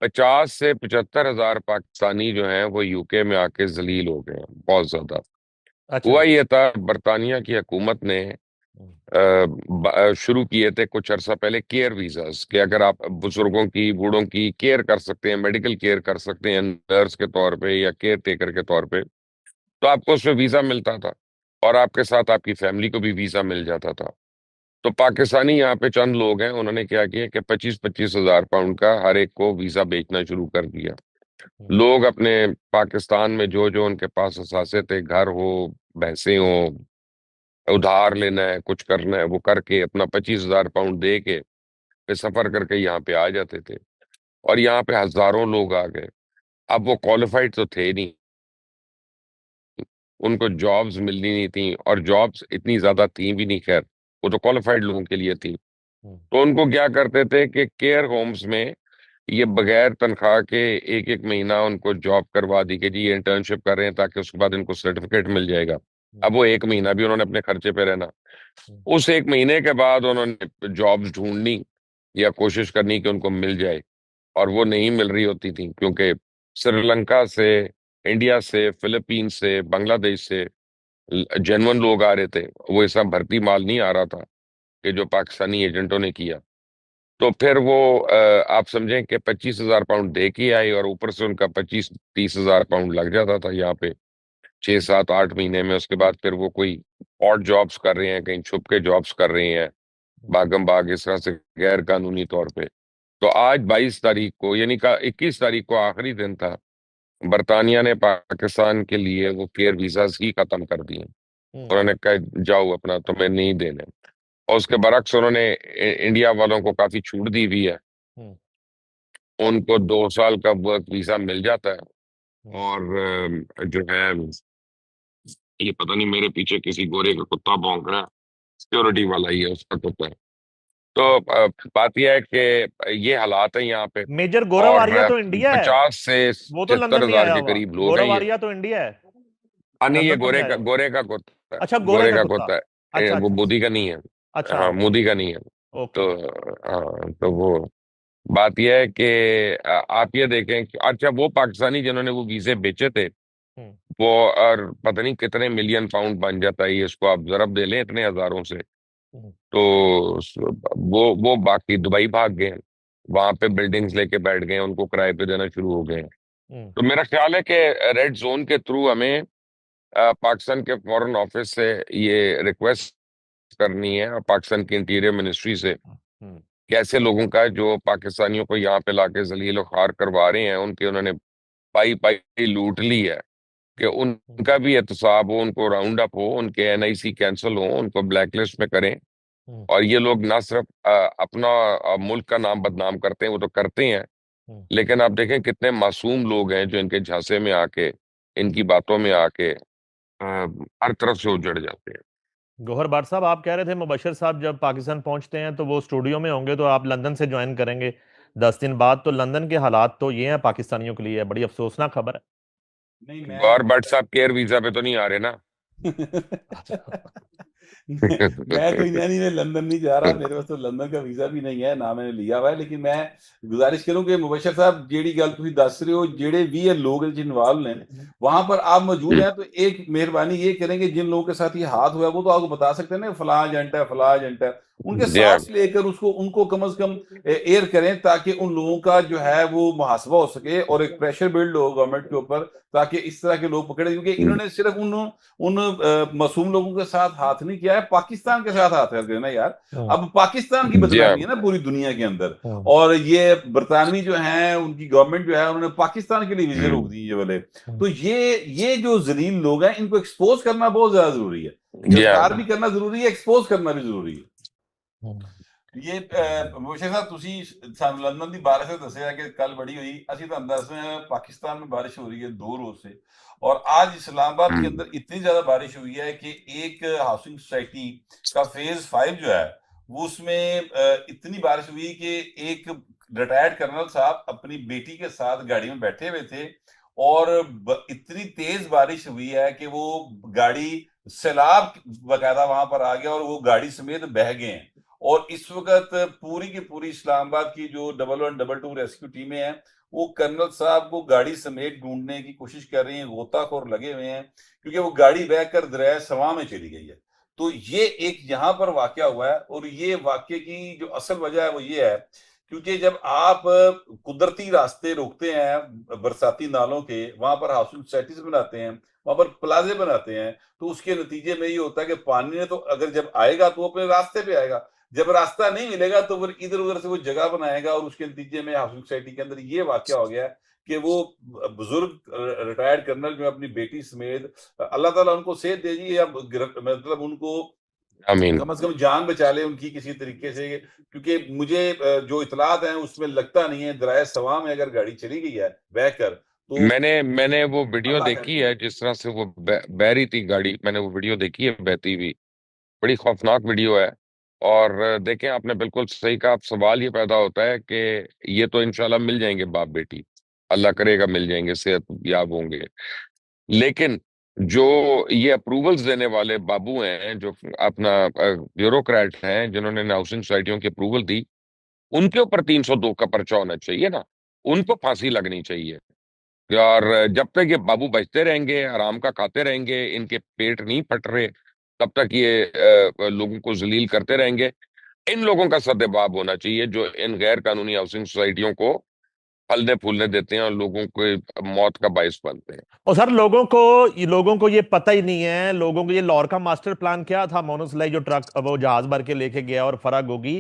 50 से 75 हजार पाकिस्तानी जो हैं वो यूके में आके जलील हो गए हैं बहुत ज्यादा। अच्छा। हुआ ये था, बरतानिया की हुकूमत ने हम्म। शुरू किए थे कुछ अरसा पहले केयर वीजास, कि अगर आप बुजुर्गों की, बूढ़ों की केयर कर सकते हैं, मेडिकल केयर कर सकते हैं नर्स के तौर पे या केयर टेकर के तौर पे, तो आपको उसमें वीजा मिलता था और आपके साथ आपकी फैमिली को भी वीजा मिल जाता था। तो पाकिस्तानी यहाँ पे चंद लोग हैं, उन्होंने क्या किया कि 25-25 हजार पाउंड का हर एक को वीजा बेचना शुरू कर दिया। हम्म। लोग अपने पाकिस्तान में जो जो उनके पास असासे थे, घर हो, भैंसे हो, उधार लेना है, कुछ करना है, वो करके अपना 25 हजार पाउंड दे के फिर सफर करके यहाँ पे आ जाते थे। और यहाँ पे हजारों लोग आ गए। अब वो क्वालिफाइड तो थे नहीं, उनको जॉब्स मिलनी नहीं थी, और जॉब्स इतनी ज्यादा थी भी नहीं, खैर वो तो क्वालिफाइड लोगों के लिए थी। हम्म। तो उनको क्या करते थे कि केयर होम्स में ये बगैर तनख्वाह के एक एक महीना उनको जॉब करवा दी कि जी ये इंटर्नशिप कर रहे हैं, ताकि उसके बाद इनको सर्टिफिकेट मिल जाएगा। हम्म। अब वो एक महीना भी उन्होंने अपने खर्चे पे रहना। हम्म। उस एक महीने के बाद उन्होंने जॉब्स ढूंढनी या कोशिश करनी कि उनको मिल जाए, और वो नहीं मिल रही होती थी, क्योंकि श्रीलंका से, इंडिया से, फिलीपींस से, बांग्लादेश से जेन्युइन लोग आ रहे थे। वो ऐसा भर्ती माल नहीं आ रहा था कि जो पाकिस्तानी एजेंटों ने किया। तो फिर वो आप समझें कि 25 हजार पाउंड दे के आई, और ऊपर से उनका 25-30 हजार पाउंड लग जाता था यहाँ पे 6-7-8 महीने में। उसके बाद फिर वो कोई ऑड जॉब्स कर रहे हैं, कहीं छुप के जॉब्स कर रहे हैं, भागम भाग इस तरह से गैर कानूनी तौर पे। तो आज 22 तारीख को, यानी का 21 तारीख को आखिरी दिन था, बरतानिया ने पाकिस्तान के लिए वो केयर वीजाज ही खत्म कर दिए। हम्म। उन्होंने कहा जाओ अपना, तुम्हें नहीं देने। और उसके बरक्स उन्होंने इंडिया वालों को काफी छूट दी हुई है। हम्म। उनको 2 साल का वर्क वीजा मिल जाता है। हम्म। और जो है, ये पता नहीं मेरे पीछे किसी गोरे का कुत्ता भौंक रहा है, सिक्योरिटी वाला ही है, उसका कुत्ता है। तो बात यह है कि ये हालात है यहाँ पे। मेजर गौरव और आर्या तो इंडिया है। 50 से वो तो लंदन पचहत्तर नहीं हजार आया के हुआ। करीब लोग हैं गौरव ये। आर्या तो इंडिया है। नहीं, ये लंदन तो नहीं आया हुआ। गोरे का कुत्ता है, अच्छा, गोरे गोरे का का कुत्ता। कुत्ता है। अच्छा वो अच्छा। मोदी का नहीं है। अच्छा, हाँ, ओके। मोदी का नहीं है। ओके। तो हाँ, तो वो बात यह है कि आप ये देखें कि अच्छा, वो पाकिस्तानी जिन्होंने वो वीजे बेचे थे, हम्म। वो और पता नहीं कितने मिलियन पाउंड बन जाता है ये, इसको आप जरब दे लें इतने हजारों से। हम्म। तो वो बाकी दुबई भाग गए हैं, वहां पे बिल्डिंग्स लेके बैठ गए हैं, उनको किराए पे देना शुरू हो गए हैं। हम्म। तो मेरा ख्याल है कि रेड जोन के थ्रू हमें पाकिस्तान के फॉरेन ऑफिस से ये रिक्वेस्ट करनी है, और पाकिस्तान की इंटीरियर मिनिस्ट्री से, हम्म। कैसे लोगों का जो पाकिस्तानियों को यहाँ पे लाके जलील और खार करवा रहे हैं, उनके उन्होंने पाई पाई लूट ली है, कि हम्म। उनका भी एहतसाब हो, उनको राउंड अप हो, उनके एनआईसी कैंसिल हो, उनको ब्लैकलिस्ट में करें। हम्म। और ये लोग ना सिर्फ अपना मुल्क का नाम बदनाम करते हैं, वो तो करते हैं, हम्म। लेकिन आप देखें कितने मासूम लोग हैं जो इनके झांसे में आके, इनकी बातों में आके हर तरफ से उजड़ जाते हैं। गौहर बाट साहब, आप कह रहे थे मुबशर साहब जब पाकिस्तान पहुंचते हैं तो वो स्टूडियो में होंगे, तो आप लंदन से ज्वाइन करेंगे 10 दिन बाद। तो लंदन के हालात तो ये हैं पाकिस्तानियों के लिए, बड़ी अफसोसनाक खबर है। नहीं मैं गौर भट्ट साहब केयर वीजा पे तो नहीं आ रहे ना? मैं तो यानी मैं लंदन नहीं जा रहा, मेरे पास तो लंदन का वीजा भी नहीं है, ना मैंने लिया हुआ है। लेकिन मैं गुजारिश करूं कि मुबशर साहब जेड़ी गल तुम दस रहे हो, जेड़े भी ये लोग इन्वॉल्व हैं वहां पर आप मौजूद हैं, तो एक मेहरबानी ये करेंगे, जिन लोगों के साथ ये हाथ हुआ है वो तो आपको बता सकते हैं ना, फलां एजेंट है, फलां एजेंट है, उनके या साथ लेकर उसको उनको कम से कम एयर करें, ताकि उन लोगों का जो है वो मुहासबा हो सके और एक प्रेशर बिल्ड हो गवर्नमेंट के ऊपर, ताकि इस तरह के लोग पकड़े। क्योंकि इन्होंने सिर्फ उन उन मासूम लोगों के साथ हाथ नहीं किया है, पाकिस्तान के साथ हाथ कर देना यार। हम्म। अब पाकिस्तान की या बदनामी है ना पूरी दुनिया के अंदर। हम्म। और ये बरतानवी जो है, उनकी गवर्नमेंट जो है, उन्होंने पाकिस्तान के लिए वीजे रोक दिए ये वाले। हम्म। तो ये जो जलील लोग हैं, इनको एक्सपोज करना बहुत ज्यादा जरूरी है। या गिरफ्तार भी करना जरूरी है, एक्सपोज करना भी जरूरी है। हम्म। ये मुबशर साहब, ਤੁਸੀਂ ਸਾਨੂੰ लंदन की बारिश से दसिया कि कल बड़ी हुई, ਅਸੀਂ ਤੁਹਾਨੂੰ ਦੱਸ रहे हैं पाकिस्तान में बारिश हो रही है 2 रोज से। और आज इस्लामाबाद के अंदर इतनी ज्यादा बारिश हुई है कि एक हाउसिंग सोसाइटी का फेज 5 जो है वो, उसमें इतनी बारिश हुई कि एक रिटायर्ड कर्नल साहब अपनी बेटी के साथ गाड़ी में बैठे हुए थे, और इतनी तेज बारिश हुई है कि वो गाड़ी, सैलाब बकायदा वहां पर आ गया और वो गाड़ी समेत बह गए हैं। और इस वक्त पूरी की पूरी इस्लामाबाद की जो 112 2 रेस्क्यू टीमें हैं, वो कर्नल साहब को गाड़ी समेत ढूंढने की कोशिश कर रही हैं, गोताखोर लगे हुए हैं, क्योंकि वो गाड़ी बहकर दरिया सवा में चली गई है। तो ये एक यहाँ पर वाकया हुआ है, और ये वाकये की जो असल वजह है वो ये है, क्योंकि जब आप कुदरती रास्ते रोकते हैं बरसाती नालों के, वहां पर हाउसिंग सोसाइटीज बनाते हैं, वहां पर प्लाजे बनाते हैं, तो उसके नतीजे में ये होता है कि पानी ने तो अगर जब आएगा तो अपने रास्ते पे आएगा, जब रास्ता नहीं मिलेगा तो फिर इधर उधर से वो जगह बनाएगा, और उसके नतीजे में हाउसिंग सोसाइटी के अंदर ये वाकया हो गया कि वो बुजुर्ग रिटायर्ड कर्नल जो अपनी बेटी समेत, अल्लाह ताला उनको सेहत दे जी, या मतलब उनको आमीन। कम से कम जान बचा ले उनकी किसी तरीके से, क्योंकि मुझे जो इतलात हैं उसमें लगता नहीं है दरिया सवा में अगर गाड़ी चली गई है बहकर तो मैंने वो वीडियो अल्लाह देखी करे। है, जिस तरह से वो बह रही थी गाड़ी, मैंने वो वीडियो देखी है बहती हुई। बड़ी खौफनाक वीडियो है। और देखें, आपने बिल्कुल सही कहा। अब सवाल ये पैदा होता है कि ये तो इंशाल्लाह मिल जाएंगे बाप बेटी, अल्लाह करेगा मिल जाएंगे, सेहत याब होंगे। लेकिन जो ये अप्रूवल्स देने वाले बाबू हैं, जो अपना ब्यूरोक्रेट हैं, जिन्होंने हाउसिंग सोसाइटियों की अप्रूवल दी, उनके ऊपर 302 का पर्चा होना चाहिए ना, उनको फांसी लगनी चाहिए। और जब तक ये बाबू बचते रहेंगे, आराम का खाते रहेंगे, इनके पेट नहीं फट रहे, तब तक ये लोगों को जलील करते रहेंगे। इन लोगों का सद्देबाब होना चाहिए जो इन गैर कानूनी हाउसिंग सोसाइटियों को फलने फूलने देते हैं और लोगों को मौत का बायस बनते हैं। और सर लोगों को ये पता ही नहीं है। लोगों को ये लाहौर का मास्टर प्लान क्या था, मोनोसलाई जो ट्रक वो जहाज भर के लेके गया और फराग होगी,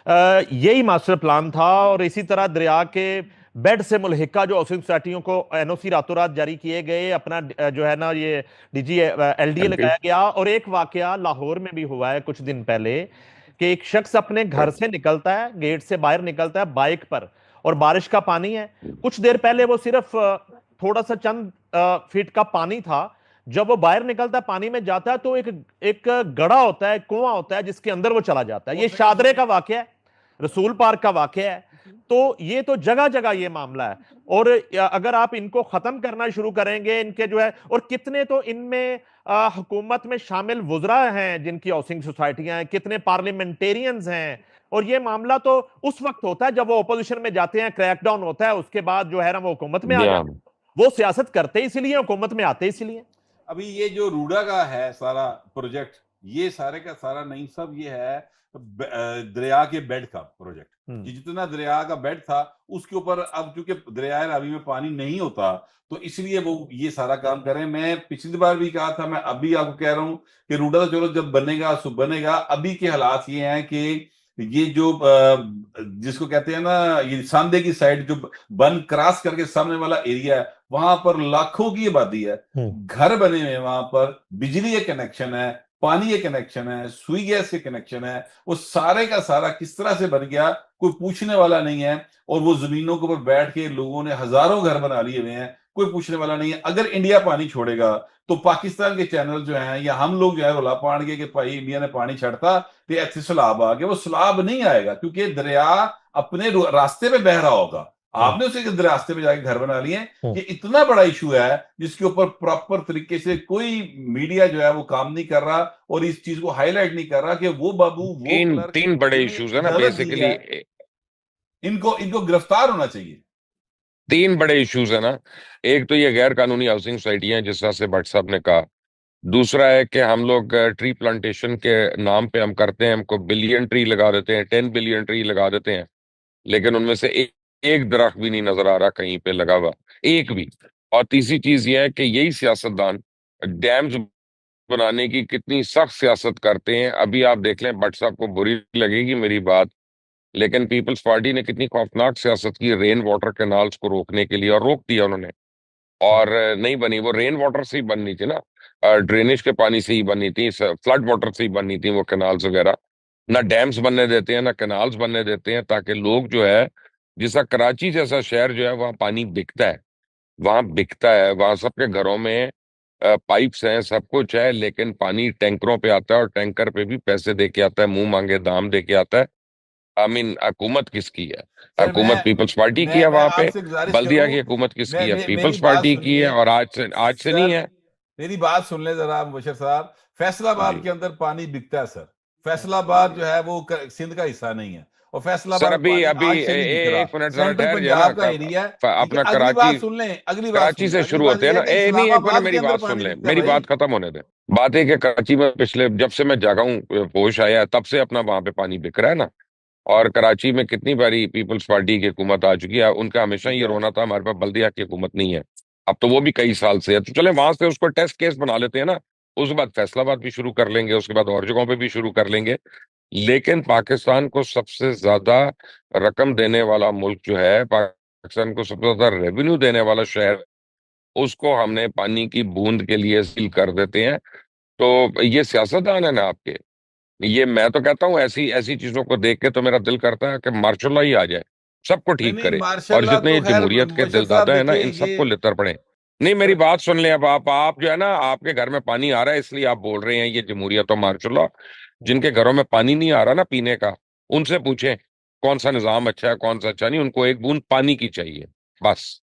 यही मास्टर प्लान था। और इसी तरह दरिया के बेड से मुल्हिका जो हाउसिंग सोसाइटियों को एनओसी रातों रात जारी किए गए, अपना जो है ना ये डीजी एलडीए लगाया गया। और एक वाकया लाहौर में भी हुआ है कुछ दिन पहले कि एक शख्स अपने घर से निकलता है, गेट से बाहर निकलता है बाइक पर, और बारिश का पानी है। कुछ देर पहले वो सिर्फ थोड़ा सा चंद फीट का पानी था। जब वो बाहर निकलता है, पानी में जाता है, तो एक एक गड़ा होता है, कुआं होता है, जिसके अंदर वो चला जाता है। ये शादरे का वाकया है, रसूल पार्क का वाकया है। तो ये तो जगह जगह ये मामला है। और अगर आप इनको खत्म करना शुरू करेंगे, इनके जो है, और कितने तो इनमें हुकूमत में शामिल वुजरा हैं जिनकी हाउसिंग सोसाइटियां हैं, कितने पार्लियामेंटेरियंस हैं। और ये मामला तो उस वक्त होता है जब वो अपोजिशन में जाते हैं, क्रैकडाउन होता है, उसके बाद जो है ना वो हुकूमत में आ जाते हैं। वो सियासत करते इसलिए, हुकूमत में आते इसलिए। अभी ये जो रूडा का है सारा प्रोजेक्ट, ये सारे का सारा नहीं, सब ये है दरिया के बेड का प्रोजेक्ट। कि जितना दरिया का बेड था उसके ऊपर अब चूंकि दरिया रावी में पानी नहीं होता, तो इसलिए वो ये सारा काम कर रहे हैं। मैं पिछली बार भी कहा था, मैं अभी आपको कह रहा हूं कि रूडा तो चलो जब बनेगा सो बनेगा। अभी के हालात ये हैं कि ये जो जिसको कहते हैं ना, ये सांदे की साइड जो बन क्रॉस करके सामने वाला एरिया है, वहां पर लाखों की आबादी है, घर बने हुए हैं, वहां पर बिजली के कनेक्शन है, पानी के कनेक्शन है, सुई गैस के कनेक्शन है। वो सारे का सारा किस तरह से बन गया कोई पूछने वाला नहीं है। और वो जमीनों के ऊपर बैठ के लोगों ने हजारों घर बना लिए हुए हैं, कोई पूछने वाला नहीं है। अगर इंडिया पानी छोड़ेगा तो पाकिस्तान के चैनल जो हैं या हम लोग जो है रोला पाड़ के कि भाई इंडिया ने पानी छड़ता तो ऐसे सैलाब आ गया, वो सैलाब नहीं आएगा, क्योंकि दरिया अपने रास्ते पे बह रहा होगा। आपने उसे रास्ते पे जाके घर बना लिए। ये इतना बड़ा इशू है जिसके ऊपर प्रॉपर तरीके से कोई मीडिया जो है वो काम नहीं कर रहा, और इस चीज को हाईलाइट नहीं कर रहा कि वो बाबू वो तीन बड़े इश्यूज है ना बेसिकली। इनको इनको गिरफ्तार होना चाहिए। तीन बड़े इश्यूज है ना। एक तो ये गैर कानूनी हाउसिंग सोसाइटियां, जिस तरह से भट्ट साहब ने कहा। दूसरा है कि हम लोग ट्री प्लांटेशन के नाम पे हम करते हैं, हमको बिलियन ट्री लगा देते हैं, 10 बिलियन ट्री लगा देते हैं, लेकिन उनमें से एक दरख्त भी नहीं नजर आ रहा कहीं पे लगा हुआ, एक भी। और तीसरी चीज ये है कि यही सियासतदान डैम्स बनाने की कितनी सख्त सियासत करते हैं। अभी आप देख लें, भट्ट साहब को बुरी लगेगी मेरी बात, लेकिन पीपल्स पार्टी ने कितनी खौफनाक सियासत की रेन वाटर कैनाल्स को रोकने के लिए, और रोक दिया उन्होंने। और नहीं बनी, वो रेन वाटर से ही बननी थी ना, ड्रेनेज के पानी से ही बननी थी, फ्लड वाटर से ही बननी थी वो कैनाल्स वगैरह। ना डैम्स बनने देते हैं, ना कैनाल्स बनने देते हैं, ताकि लोग जो है, जिसा कराची जैसा शहर जो है, वहाँ पानी बिकता है, वहां बिकता है, वहां सबके घरों में पाइप्स हैं, सब कुछ है, लेकिन पानी टैंकरों पे आता है, और टैंकर पे भी पैसे दे के आता है, मुंह मांगे दाम दे के आता है। आई मीन हुकूमत किसकी है? सर हुकूमत पीपल्स पार्टी की है मैं वहां पे। आपसे गुजारिश बल्दिया करूं, की हुकूमत किसकी है? मेरी पीपल्स बात पार्टी की सुनिए है, और आज से नहीं सर, है। मेरी बात सुन ले जरा मुबशर साहब। फैसलाबाद जी के अंदर पानी बिकता है सर। फैसलाबाद जो है वो सिंध का हिस्सा नहीं है, और सर फैसलाबाद अभी पानी अभी आज से नहीं दिख रहा। एक मिनट जरा सेंट्रल ठहर जाए ना, पंजाब का एरिया है, ठीक है। अपना अगली कराची, बात सुन लें, अगली बात कराची सुन लें, से अगली शुरू बात होते यह हैं है ना। कि नहीं एक मिनट इस्लामाबाद के मेरी अंदर बात सुन पानी ले, दिखता है मेरी भाई। बात खत्म होने दे। बात है कि कराची में पिछले जब से मैं जागा हूँ, होश आया है, तब से अपना वहां पे पानी बिक रहा है ना। और कराची में कितनी बारी पीपल्स पार्टी की हुकूमत आ चुकी है, उनका हमेशा ठीक ये है। रोना था हमारे पास बल्दिया की हुकूमत नहीं है। अब तो वो भी कई साल से है, तो चले वहां से उसको टेस्ट केस बना लेते हैं ना। उसके बाद फैसलाबाद भी शुरू कर लेंगे, उसके बाद और जगहों पे भी शुरू कर लेंगे। लेकिन पाकिस्तान को सबसे ज्यादा रकम देने वाला मुल्क जो है, पाकिस्तान को सबसे ज्यादा रेवेन्यू देने वाला शहर, उसको हमने पानी की बूंद के लिए सील कर देते हैं। तो ये सियासतदान है ना आपके। ये मैं तो कहता हूँ ऐसी ऐसी चीजों को देख के तो मेरा दिल करता है कि मार्शल लॉ ही आ जाए, सबको नहीं ठीक नहीं, करे। और मार्शाल्लाह जितने तो ये खैर जमहूरियत के मुबशर साहब दिलदादा है ना, देखे इन ये सबको लितर पड़े। नहीं मेरी कर, बात सुन ले। अब आप जो है ना, आपके घर में पानी आ रहा है इसलिए आप बोल रहे हैं ये जमहूरियत और मार्शल लॉ। जिनके घरों में पानी नहीं आ रहा ना पीने का, उनसे पूछें कौन सा निजाम अच्छा है कौन सा अच्छा नहीं। उनको एक बूंद पानी की चाहिए, बस।